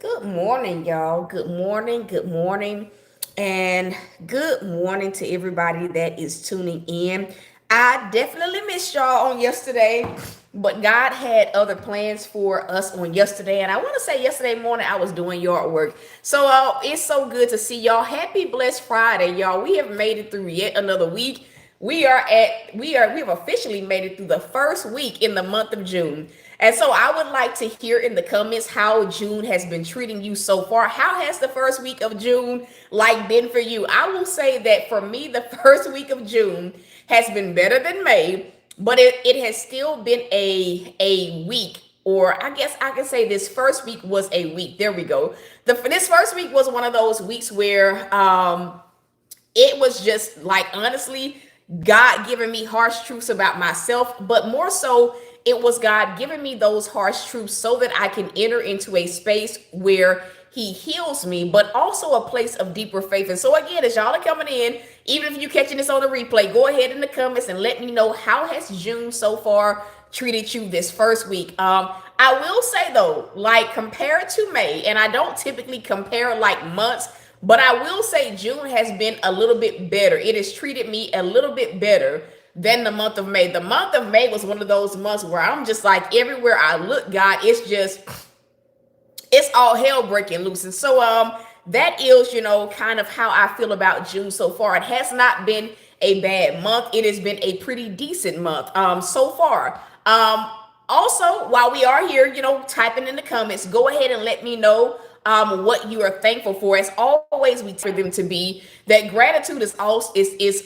Good morning, y'all. Good morning. Good morning. And good morning to everybody that is tuning in. I definitely missed y'all on yesterday, but God had other plans for us on yesterday. And I want to say yesterday morning I was doing yard work. So it's so good to see y'all. Happy blessed Friday, y'all. We have made it through yet another week. We have officially made it through the first week in the month of June. And so I would like to hear in the comments how June has been treating you so far. How has the first week of June like been for you? I will say that for me, the first week of June has been better than May, but it has still been a week, or I guess I can say this first week was a week. There we go. This first week was one of those weeks where it was just like, honestly, God giving me harsh truths about myself, but more so it was God giving me those harsh truths so that I can enter into a space where he heals me, but also a place of deeper faith. And so again, as y'all are coming in, even if you're catching this on the replay, go ahead in the comments and let me know, how has June so far treated you this first week. I will say though, like compared to May, and I don't typically compare like months, but I will say June has been a little bit better. It has treated me a little bit better than the month of May. The month of May was one of those months where I'm just like, everywhere I look, God, it's all hell breaking loose. And so that is, kind of how I feel about June so far. It has not been a bad month. It has been a pretty decent month so far. Also, while we are here, typing in the comments, go ahead and let me know what you are thankful for. As always, we for them to be that gratitude is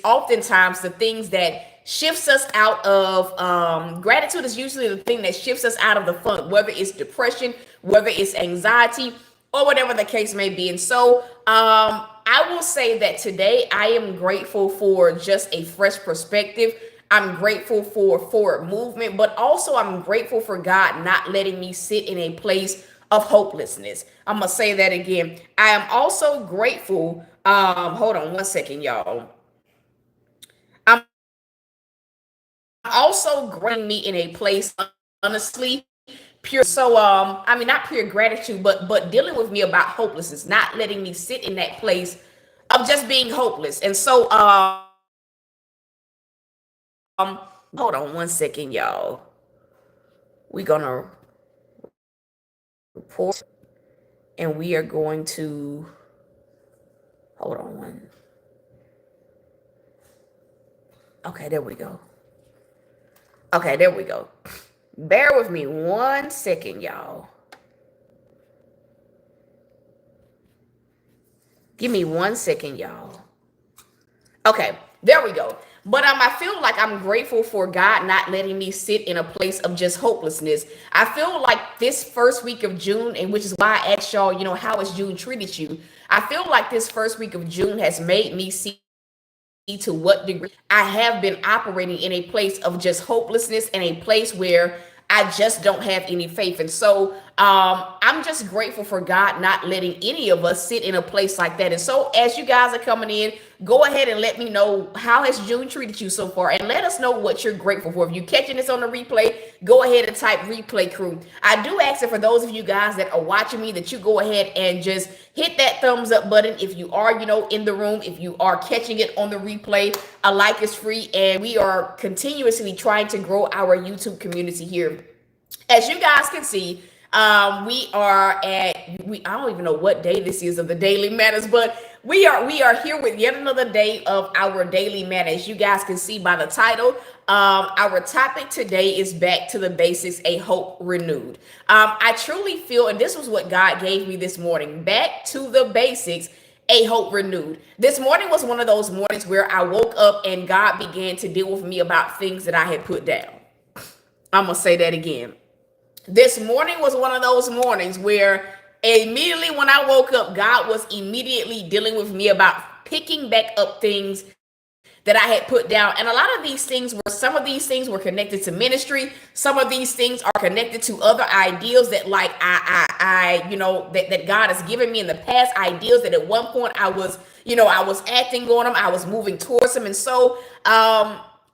oftentimes the things that shifts us out of gratitude is usually the thing that shifts us out of the funk, whether it's depression, whether it's anxiety, or whatever the case may be. And so I will say that today I am grateful for just a fresh perspective. I'm grateful for forward movement, but also I'm grateful for God not letting me sit in a place of hopelessness. I'm gonna say that again. I am also grateful. Hold on one second, y'all. I'm also grateful me in a place, honestly, pure. So I mean, not pure gratitude, but dealing with me about hopelessness, not letting me sit in that place of just being hopeless. And so hold on one second, y'all. We're gonna report, and we are going to hold on one. Okay, there we go. Okay, there we go. Bear with me one second, y'all. Give me one second, y'all. Okay, there we go. But I feel like I'm grateful for God not letting me sit in a place of just hopelessness. I feel like this first week of June, and which is why I asked y'all, how has June treated you? I feel like this first week of June has made me see to what degree I have been operating in a place of just hopelessness, and a place where I just don't have any faith. And so I'm just grateful for God not letting any of us sit in a place like that. And so as you guys are coming in, go ahead and let me know, how has June treated you so far, and let us know what you're grateful for. If you're catching this on the replay, go ahead and type replay crew. I do ask that for those of you guys that are watching me, that you go ahead and just hit that thumbs up button. If you are, in the room, if you are catching it on the replay, a like is free, and we are continuously trying to grow our YouTube community here. As you guys can see, we are I don't even know what day this is of the daily matters, but we are here with yet another day of our daily manna. As you guys can see by the title, our topic today is back to the basics, a hope renewed. I truly feel, and this was what God gave me this morning, back to the basics, a hope renewed. This morning was one of those mornings where I woke up and God began to deal with me about things that I had put down. I'm gonna say that again. This morning was one of those mornings where immediately when I woke up, God was immediately dealing with me about picking back up things that I had put down. And a lot of these things some of these things were connected to ministry. Some of these things are connected to other ideals that, like, that God has given me in the past, ideals that at one point I was acting on them. I was moving towards them. And so,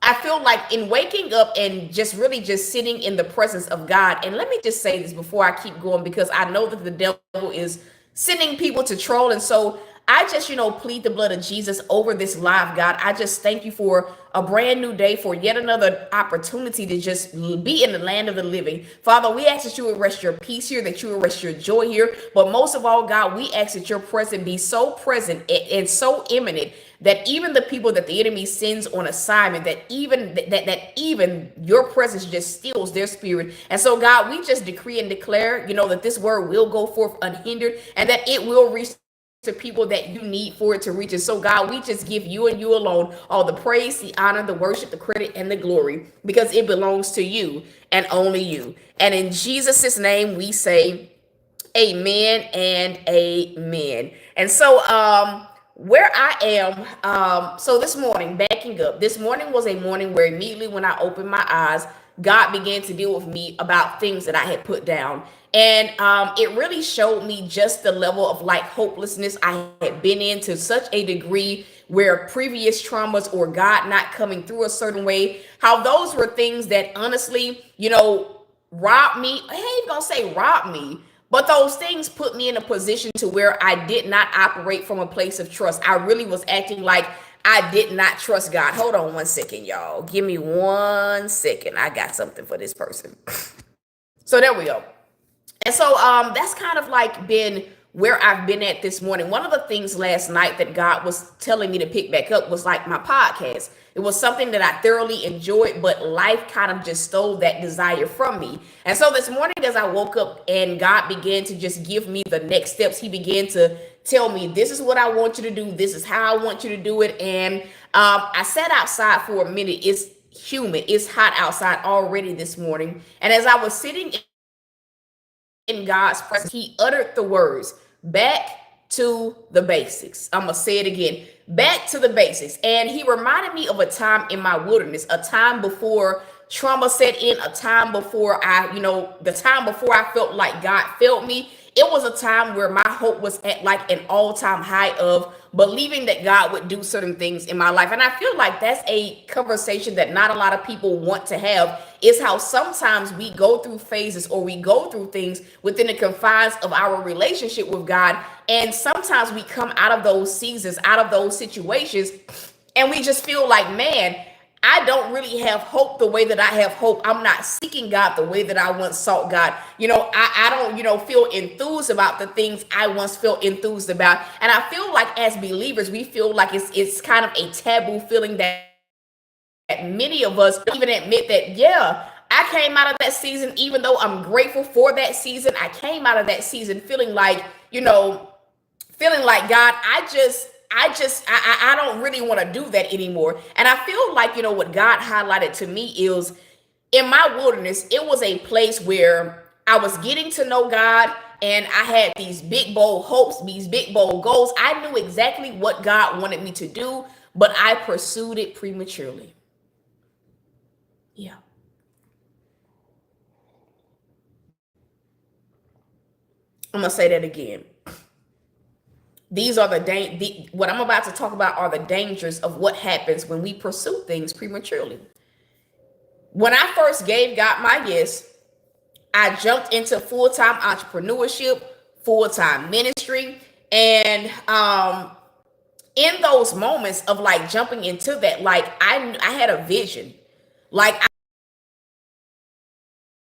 I feel like in waking up and just really just sitting in the presence of God. And let me just say this before I keep going, because I know that the devil is sending people to troll. And so I just, plead the blood of Jesus over this live, God. I just thank you for a brand new day, for yet another opportunity to just be in the land of the living. Father, we ask that you would rest your peace here, that you would rest your joy here. But most of all, God, we ask that your presence be so present and so imminent that even the people that the enemy sends on assignment, that even your presence just steals their spirit. And so, God, we just decree and declare, that this word will go forth unhindered, and that it will reach to people that you need for it to reach. And so, God, we just give you and you alone all the praise, the honor, the worship, the credit, and the glory, because it belongs to you and only you. And in Jesus' name we say amen and amen. And so where I am, so this morning, backing up, this morning was a morning where immediately when I opened my eyes, God began to deal with me about things that I had put down. And it really showed me just the level of like hopelessness I had been in, to such a degree where previous traumas or God not coming through a certain way, how those were things that honestly, robbed me. I ain't gonna say robbed me, but those things put me in a position to where I did not operate from a place of trust. I really was acting like I did not trust God. Hold on 1 second, y'all. Give me 1 second. I got something for this person. So there we go. And so that's kind of like been where I've been at this morning. One of the things last night that God was telling me to pick back up was like my podcast. It was something that I thoroughly enjoyed, but life kind of just stole that desire from me. And so this morning, as I woke up and God began to just give me the next steps, he began to tell me, this is what I want you to do. This is how I want you to do it. And I sat outside for a minute. It's humid. It's hot outside already this morning. And as I was sitting in God's presence, he uttered the words, back to the basics. I'm going to say it again, back to the basics. And he reminded me of a time in my wilderness, a time before trauma set in, a time before the time before I felt like God failed me. It was a time where my hope was at like an all-time high of believing that God would do certain things in my life. And I feel like that's a conversation that not a lot of people want to have, is how sometimes we go through phases or we go through things within the confines of our relationship with God. And sometimes we come out of those seasons, out of those situations, and we just feel like, man, I don't really have hope the way that I have hope. I'm not seeking God the way that I once sought God. I don't, feel enthused about the things I once felt enthused about. And I feel like as believers, we feel like it's kind of a taboo feeling that many of us don't even admit that, yeah, I came out of that season, even though I'm grateful for that season. I came out of that season feeling like, God, I don't really want to do that anymore. And I feel like, what God highlighted to me is, in my wilderness, it was a place where I was getting to know God, and I had these big, bold hopes, these big, bold goals. I knew exactly what God wanted me to do, but I pursued it prematurely. Yeah. I'm going to say that again. These are what I'm about to talk about are the dangers of what happens when we pursue things prematurely. When I first gave God my yes, I jumped into full-time entrepreneurship, full-time ministry. And in those moments of like jumping into that, like I had a vision. Like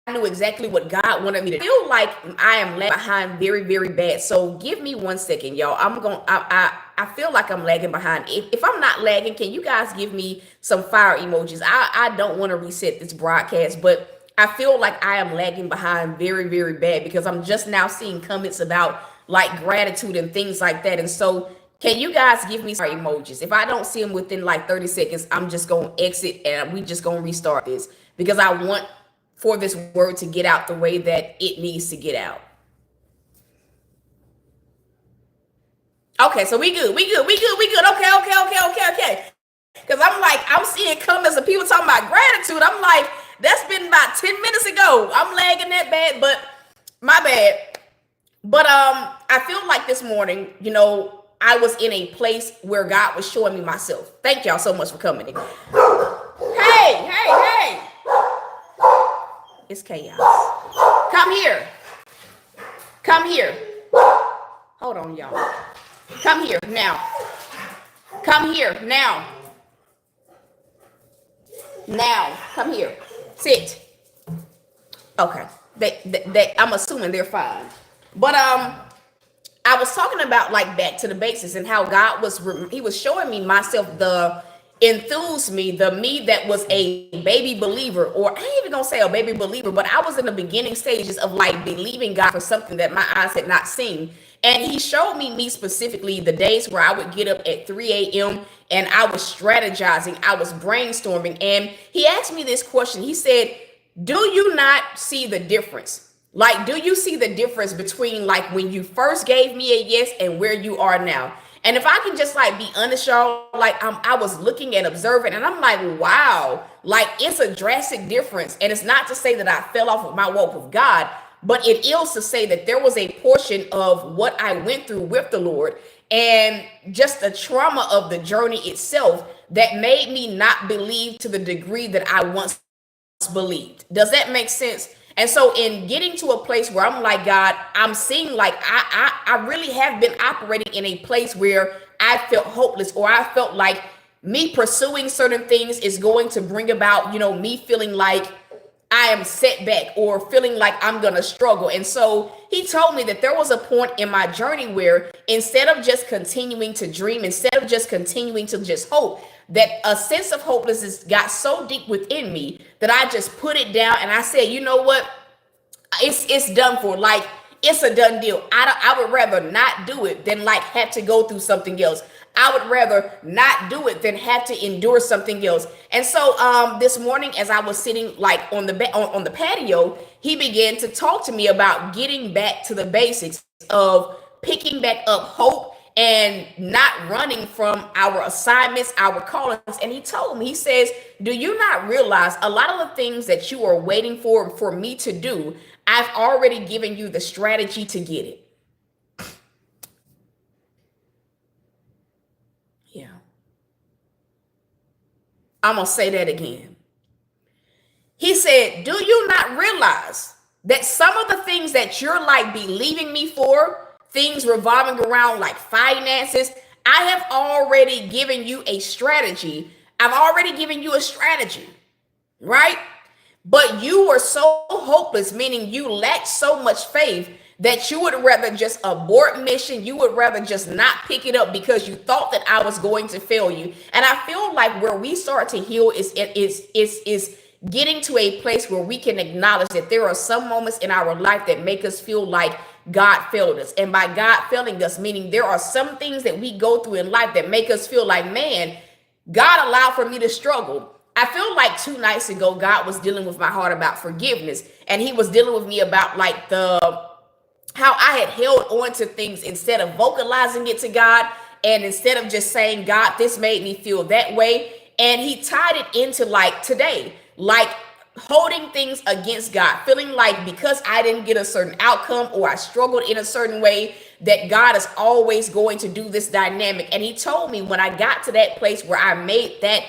I knew exactly what God wanted me to do. I feel like I am lagging behind very, very bad. So give me 1 second, y'all. I feel like I'm lagging behind. If I'm not lagging, can you guys give me some fire emojis? I don't want to reset this broadcast, but I feel like I am lagging behind very, very bad, because I'm just now seeing comments about like gratitude and things like that. And so can you guys give me fire emojis? If I don't see them within like 30 seconds, I'm just going to exit and we just going to restart this, because I want for this word to get out the way that it needs to get out. Okay, so we good. Okay. Because I'm seeing comments of people talking about gratitude. I'm like, that's been about 10 minutes ago. I'm lagging that bad, but my bad. But I feel like this morning, I was in a place where God was showing me myself. Thank y'all so much for coming in. Hey, Hey. It's chaos. Come here. Come here. Hold on, y'all. Come here now. Come here now. Now, come here. Sit. Okay. I'm assuming they're fine. But I was talking about like back to the basics and how God he was showing me myself, the enthused me, the me that was a baby believer, or I ain't even gonna say a baby believer, but I was in the beginning stages of like believing God for something that my eyes had not seen. And he showed me specifically the days where I would get up at 3 a.m. and I was strategizing, I was brainstorming. And he asked me this question. He said, do you not see the difference? Like, do you see the difference between like when you first gave me a yes and where you are now? And if I can just like be honest, y'all, like I was looking and observing and I'm like, wow, like it's a drastic difference. And it's not to say that I fell off of my walk with God, but it is to say that there was a portion of what I went through with the Lord and just the trauma of the journey itself that made me not believe to the degree that I once believed. Does that make sense? And so in getting to a place where I'm like, God, I'm seeing like I really have been operating in a place where I felt hopeless, or I felt like me pursuing certain things is going to bring about, me feeling like I am set back or feeling like I'm going to struggle. And so he told me that there was a point in my journey where instead of just continuing to dream, instead of just continuing to just hope, that a sense of hopelessness got so deep within me that I just put it down and I said, you know what? It's done for. Like, it's a done deal. I would rather not do it than like have to go through something else. I would rather not do it than have to endure something else. And so this morning, as I was sitting like on the patio, he began to talk to me about getting back to the basics of picking back up hope and not running from our assignments, our callings. And he told me, he says, do you not realize a lot of the things that you are waiting for me to do, I've already given you the strategy to get it. Yeah. I'm going to say that again. He said, do you not realize that some of the things that you're like believing me for, things revolving around like finances, I have already given you a strategy. I've already given you a strategy, right? But you were so hopeless, meaning you lacked so much faith that you would rather just abort mission. You would rather just not pick it up because you thought that I was going to fail you. And I feel like where we start to heal is getting to a place where we can acknowledge that there are some moments in our life that make us feel like God failed us. And by God failing us, meaning there are some things that we go through in life that make us feel like, man, God allowed for me to struggle. I feel like 2 nights ago, God was dealing with my heart about forgiveness. And he was dealing with me about like how I had held on to things instead of vocalizing it to God. And instead of just saying, God, this made me feel that way. And he tied it into like today, like holding things against God, feeling like because I didn't get a certain outcome or I struggled in a certain way, that God is always going to do this dynamic. And he told me when I got to that place where I made that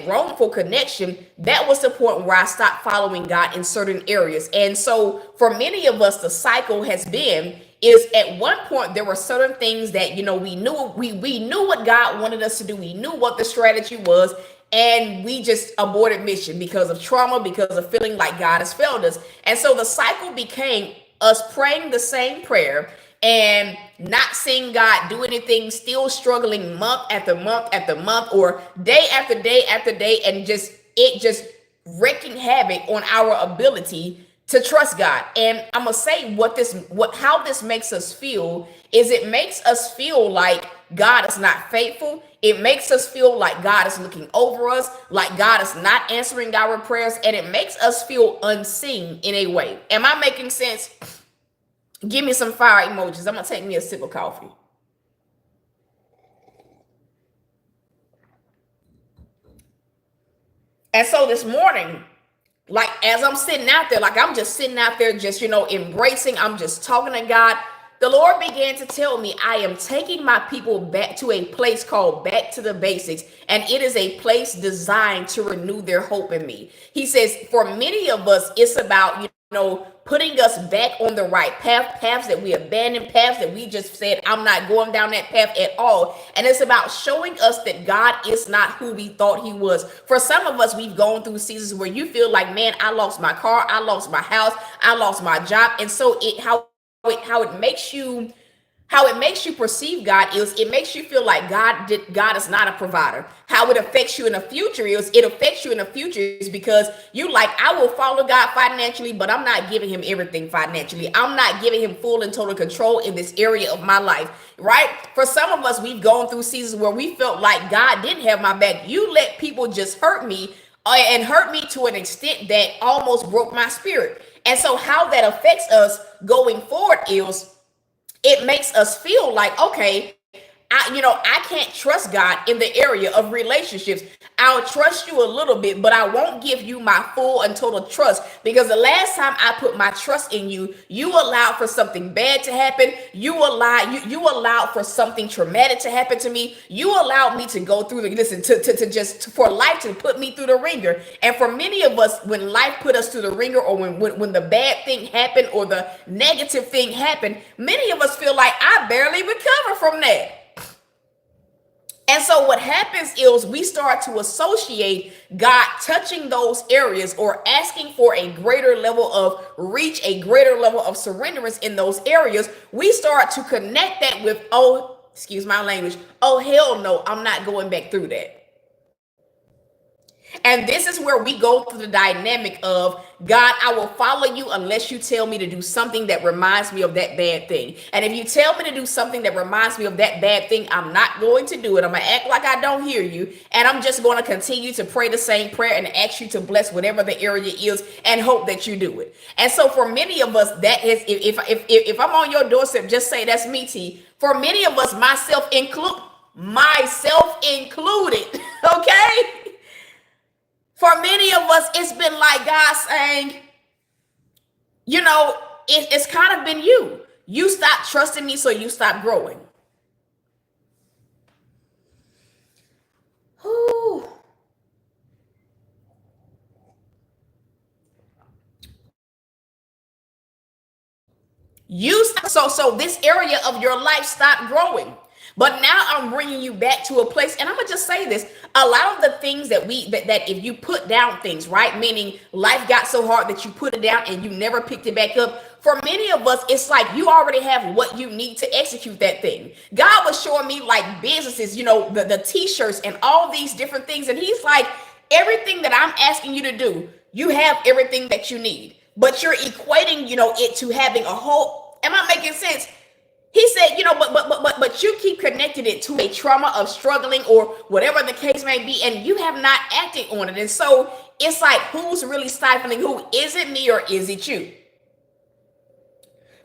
wrongful connection, that was the point where I stopped following God in certain areas. And so for many of us, the cycle has been is at one point there were certain things that we knew what God wanted us to do. We knew what the strategy was, and we just aborted mission because of trauma, because of feeling like God has failed us. And so the cycle became us praying the same prayer and not seeing God do anything, still struggling month after month after month, or day after day after day, and just wreaking havoc on our ability to trust God. And I'm gonna say how this makes us feel is it makes us feel like God is not faithful. It makes us feel like God is looking over us, like God is not answering our prayers, and it makes us feel unseen in a way. Am I making sense? Give me some fire emojis. I'm gonna take me a sip of coffee. And so this morning, like as I'm sitting out there, like I'm just sitting out there, just embracing. I'm just talking to God. the Lord began to tell me, I am taking my people back to a place called Back to the Basics, and it is a place designed to renew their hope in me. He says, for many of us, it's about, putting us back on the right path, paths that we abandoned, paths that we just said, I'm not going down that path at all. And it's about showing us that God is not who we thought he was. For some of us, we've gone through seasons where you feel like, man, I lost my car, I lost my house, I lost my job. And so how it makes you perceive God is it makes you feel like God is not a provider. How it affects you in the future is it affects you in the future is because you like, I will follow God financially, but I'm not giving him everything financially. I'm not giving him full and total control in this area of my life, right? For some of us, we've gone through seasons where we felt like God didn't have my back. You let people just hurt me and hurt me to an extent that almost broke my spirit. And so how that affects us going forward is it makes us feel like, okay, I can't trust God in the area of relationships. I'll trust you a little bit, but I won't give you my full and total trust because the last time I put my trust in you, you allowed for something bad to happen. You allowed for something traumatic to happen to me. You allowed me to go through for life to put me through the ringer. And for many of us, when life put us through the ringer, or when the bad thing happened or the negative thing happened, many of us feel like I barely recover from that. And so what happens is we start to associate God touching those areas or asking for a greater level of reach, a greater level of surrenderance in those areas. We start to connect that with, oh, excuse my language, oh, hell no, I'm not going back through that. And this is where we go through the dynamic of, God, I will follow you unless you tell me to do something that reminds me of that bad thing. And if you tell me to do something that reminds me of that bad thing, I'm not going to do it. I'm going to act like I don't hear you. And I'm just going to continue to pray the same prayer and ask you to bless whatever the area is and hope that you do it. And so for many of us, that is, if I'm on your doorstep, just say that's me, T. For many of us, myself included, okay? For many of us, it's been like God saying, it's kind of been you. You stopped trusting me, so you stopped growing. Whew. So this area of your life stopped growing. But now I'm bringing you back to a place, and I'm gonna just say this: a lot of the things that if you put down things, right? Meaning life got so hard that you put it down and you never picked it back up. For many of us, it's like you already have what you need to execute that thing. God was showing me like businesses, the t-shirts and all these different things, and He's like, everything that I'm asking you to do, you have everything that you need, but you're equating, it to having a whole. Am I making sense? He said, but you keep connecting it to a trauma of struggling or whatever the case may be, and you have not acted on it. And so it's like, who's really stifling who? Is it me or is it you?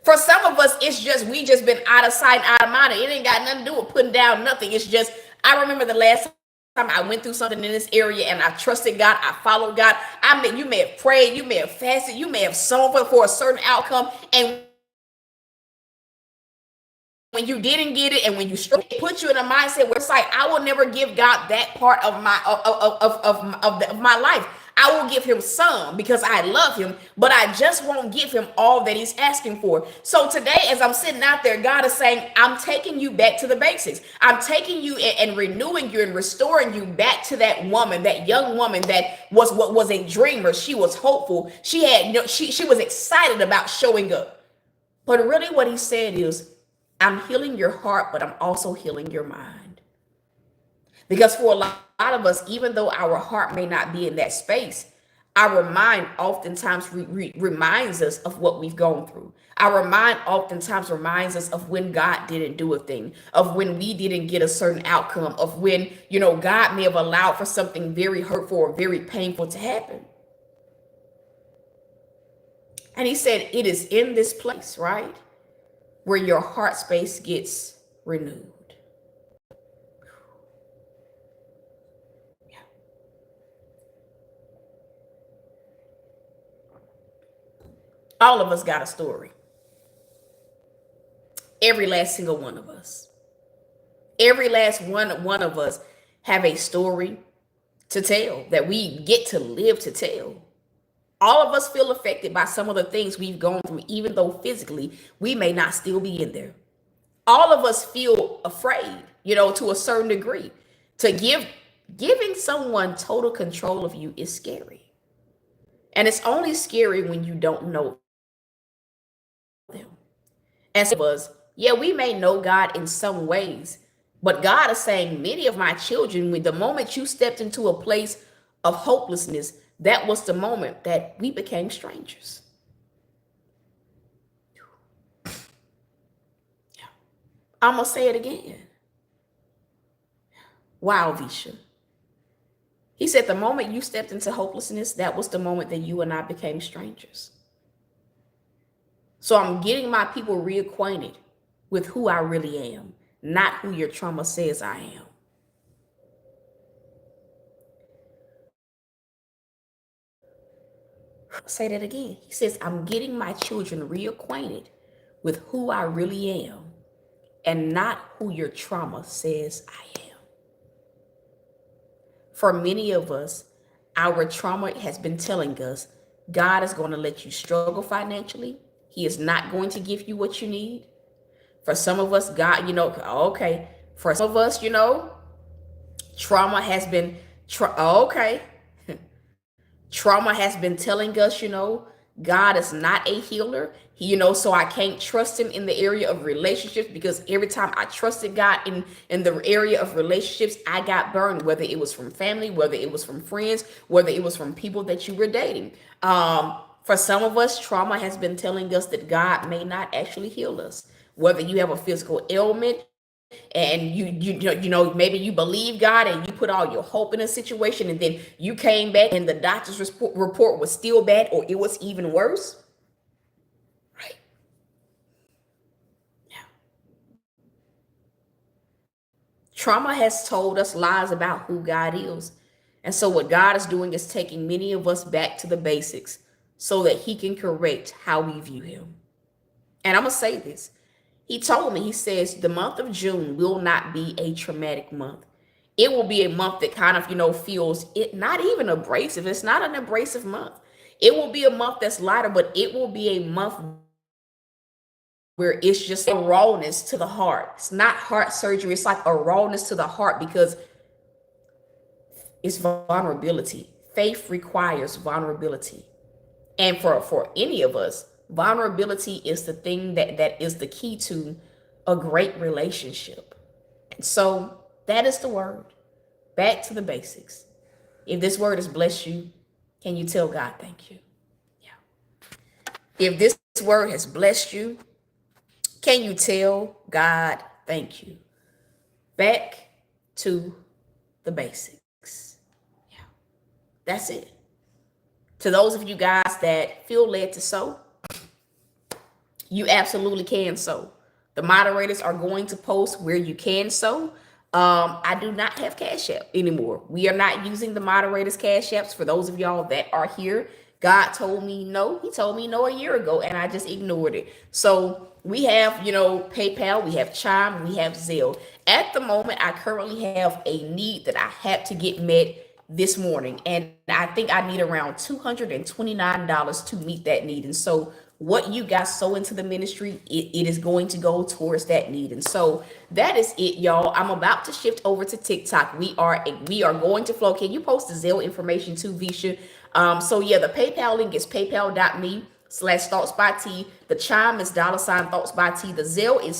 For some of us, it's just we just been out of sight, out of mind. It ain't got nothing to do with putting down nothing. It's just I remember the last time I went through something in this area and I trusted God, I followed God. I mean, you may have prayed, you may have fasted, you may have sown for a certain outcome, and when you didn't get it and when you struggle, it puts you in a mindset where it's like, I will never give God that part of my life. I will give him some because I love him, but I just won't give him all that he's asking for. So today, as I'm sitting out there, God is saying, I'm taking you back to the basics. I'm taking you and renewing you and restoring you back to that woman, that young woman that was a dreamer. She was hopeful. She was excited about showing up. But really what he said is, I'm healing your heart, but I'm also healing your mind. Because for a lot of us, even though our heart may not be in that space, our mind oftentimes reminds us of what we've gone through. Our mind oftentimes reminds us of when God didn't do a thing, of when we didn't get a certain outcome, of when, God may have allowed for something very hurtful or very painful to happen. And he said, it is in this place, right, where your heart space gets renewed. All of us got a story. Every last single one of us. Every last one of us have a story to tell that we get to live to tell. All of us feel affected by some of the things we've gone through, even though physically we may not still be in there. All of us feel afraid, to a certain degree. To giving someone total control of you is scary. And it's only scary when you don't know them. And some of us, yeah, we may know God in some ways, but God is saying, many of my children, when the moment you stepped into a place of hopelessness, that was the moment that we became strangers. I'm going to say it again. Wow, Visha. He said the moment you stepped into hopelessness, that was the moment that you and I became strangers. So I'm getting my people reacquainted with who I really am, not who your trauma says I am. Say that again. He says, I'm getting my children reacquainted with who I really am and not who your trauma says I am. For many of us, our trauma has been telling us God is going to let you struggle financially. He is not going to give you what you need. For some of us, God, okay. For some of us, trauma has been, okay. Trauma has been telling us, God is not a healer. So I can't trust him in the area of relationships, because every time I trusted God in the area of relationships, I got burned, whether it was from family, whether it was from friends, whether it was from people that you were dating. For some of us, trauma has been telling us that God may not actually heal us, whether you have a physical ailment, and maybe you believe God and you put all your hope in a situation, and then you came back and the doctor's report was still bad, or it was even worse, right? Yeah. Trauma has told us lies about who God is, and so what God is doing is taking many of us back to the basics so that he can correct how we view him. And I'm gonna say this. He told me, he says, the month of June will not be a traumatic month. It will be a month that kind of, feels it not even abrasive. It's not an abrasive month. It will be a month that's lighter, but it will be a month where it's just a rawness to the heart. It's not heart surgery. It's like a rawness to the heart, because it's vulnerability. Faith requires vulnerability. And for any of us, vulnerability is the thing that is the key to a great relationship. And so that is the word. Back to the basics. If this word has blessed you, can you tell God thank you? Yeah. If this word has blessed you, can you tell God thank you? Back to the basics. Yeah. That's it. To those of you guys that feel led to sow, you absolutely can sow. The moderators are going to post where you can sow. I do not have Cash App anymore. We are not using the moderators' Cash Apps. For those of y'all that are here, God told me no. He told me no a year ago, and I just ignored it. So we have, PayPal, we have Chime, we have Zelle. At the moment, I currently have a need that I had to get met this morning, and I think I need around $229 to meet that need. And so what you guys sow into the ministry, it is going to go towards that need. And so that is it, y'all. I'm about to shift over to TikTok. We are going to flow. Can you post the Zelle information too, Visha? So yeah, the PayPal link is paypal.me/thoughtsbyT. The Chime is $thoughtsbyT. The Zelle is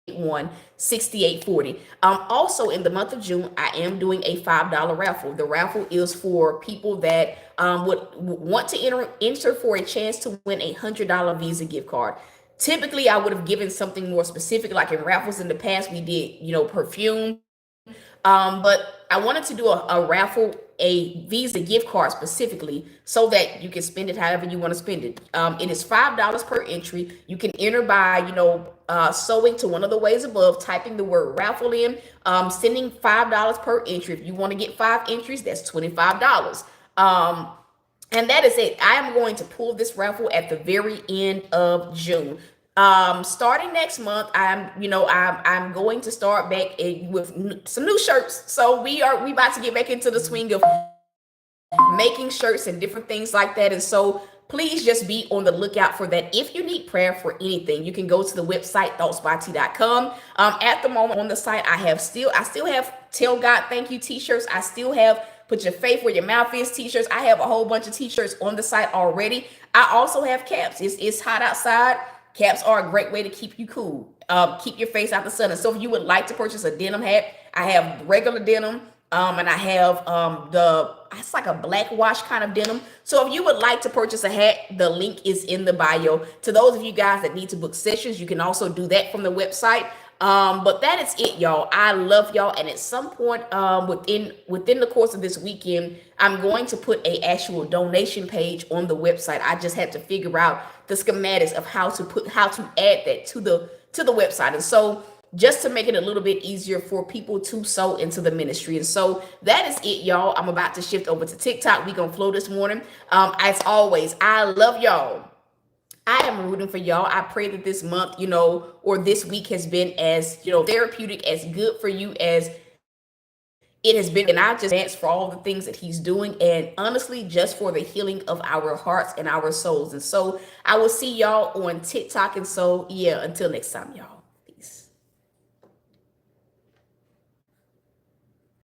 769-281-6840. Also in the month of June, I am doing a $5 raffle. The raffle is for people that would want to enter for a chance to win a $100 Visa gift card. Typically, I would have given something more specific, like in raffles in the past, we did, perfume. But I wanted to do a raffle, a Visa gift card specifically, so that you can spend it however you want to spend it. It is $5 per entry. You can enter by, sewing to one of the ways above, typing the word raffle in, sending $5 per entry. If you want to get 5 entries, that's $25. And that is it. I am going to pull this raffle at the very end of June. Starting next month, I'm going to start back with some new shirts. So we about to get back into the swing of making shirts and different things like that. And so please just be on the lookout for that. If you need prayer for anything, you can go to the website thoughtsbyT.com. At the moment on the site, I still have Tell God Thank You t-shirts. I still have Put Your Faith Where Your Mouth Is t-shirts. I have a whole bunch of t-shirts on the site already. I also have caps. It's hot outside. Caps are a great way to keep you cool. Keep your face out the sun. And so if you would like to purchase a denim hat, I have regular denim. And I have it's like a black wash kind of denim. So if you would like to purchase a hat, the link is in the bio. To those of you guys that need to book sessions, you can also do that from the website. But that is it, y'all. I love y'all. And at some point within the course of this weekend, I'm going to put a actual donation page on the website. I just had to figure out the schematics of how to add that to the website. And so just to make it a little bit easier for people to sow into the ministry. And so that is it, y'all. I'm about to shift over to TikTok. We're going to flow this morning. As always, I love y'all. I am rooting for y'all. I pray that this month, or this week has been as, therapeutic, as good for you as it has been. And I just dance for all the things that he's doing. And honestly, just for the healing of our hearts and our souls. And so I will see y'all on TikTok. And so, yeah, until next time, y'all.